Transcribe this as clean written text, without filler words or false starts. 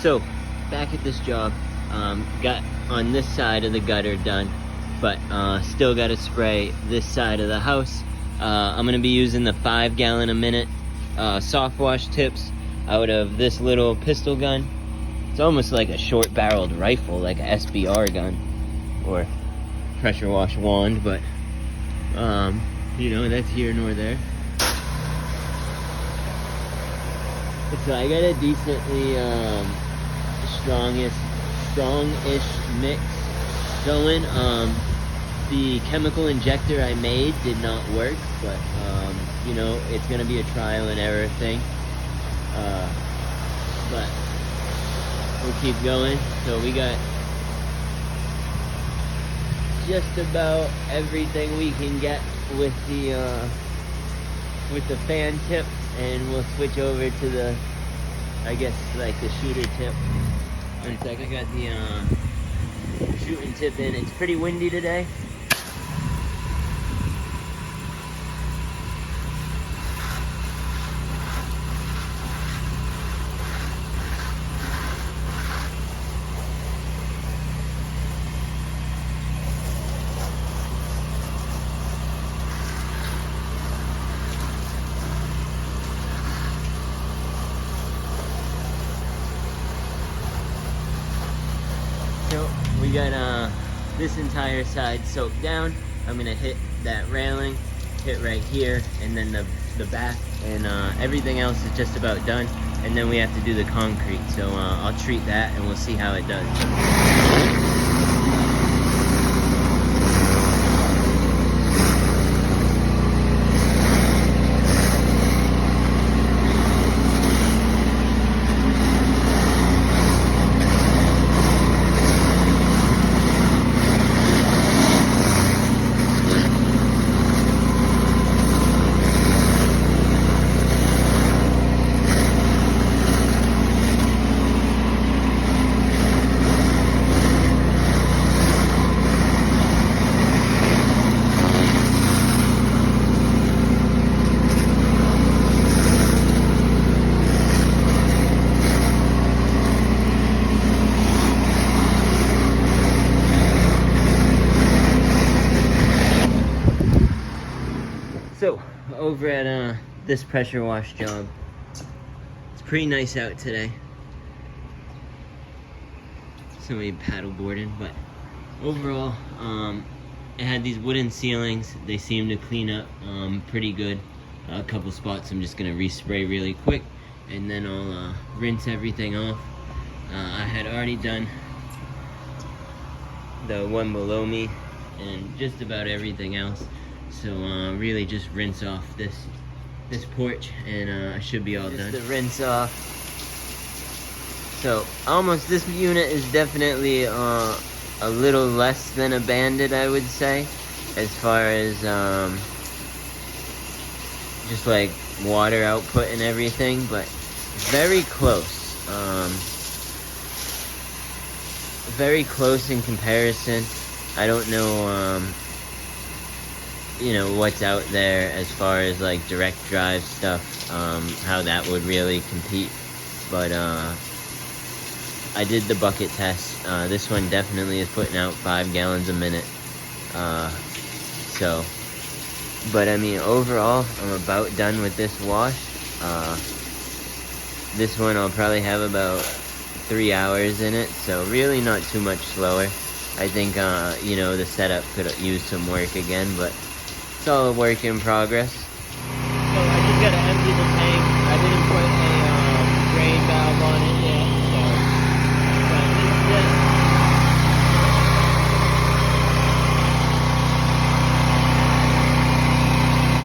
So, back at this job, got on this side of the gutter done, but still got to spray this side of the house. I'm gonna be using the 5 gallon a minute soft wash tips out of this little pistol gun. It's almost like a short barreled rifle, like a SBR gun or pressure wash wand, but you know, that's here nor there. So I got a decently strongish mix going. The chemical injector I made did not work, but you know, it's gonna be a trial and error thing. But we'll keep going. So we got just about everything we can get with the fan tip, and we'll switch over to the, I guess, like the shooter tip. One sec, I got the shooting tip in. It's pretty windy today. So we got this entire side soaked down. I'm gonna hit that railing, hit right here, and then the back, and everything else is just about done. And then we have to do the concrete. So I'll treat that and we'll see how it does. So, over at this pressure wash job, it's pretty nice out today. Somebody paddle boarding, but overall, it had these wooden ceilings. They seem to clean up pretty good. A couple spots I'm just gonna respray really quick, and then I'll rinse everything off. I had already done the one below me and just about everything else. So really just rinse off this porch, and I should be all done. Just to rinse off. So almost, this unit is definitely a little less than a Bandit, I would say, as far as just like water output and everything, but very close. Very close in comparison. I don't know you know, what's out there as far as like direct drive stuff, how that would really compete, but I did the bucket test. This one definitely is putting out 5 gallons a minute, so, but I mean, overall, I'm about done with this wash. This one I'll probably have about 3 hours in it, so really not too much slower. I think you know, the setup could use some work again, but it's all a work in progress.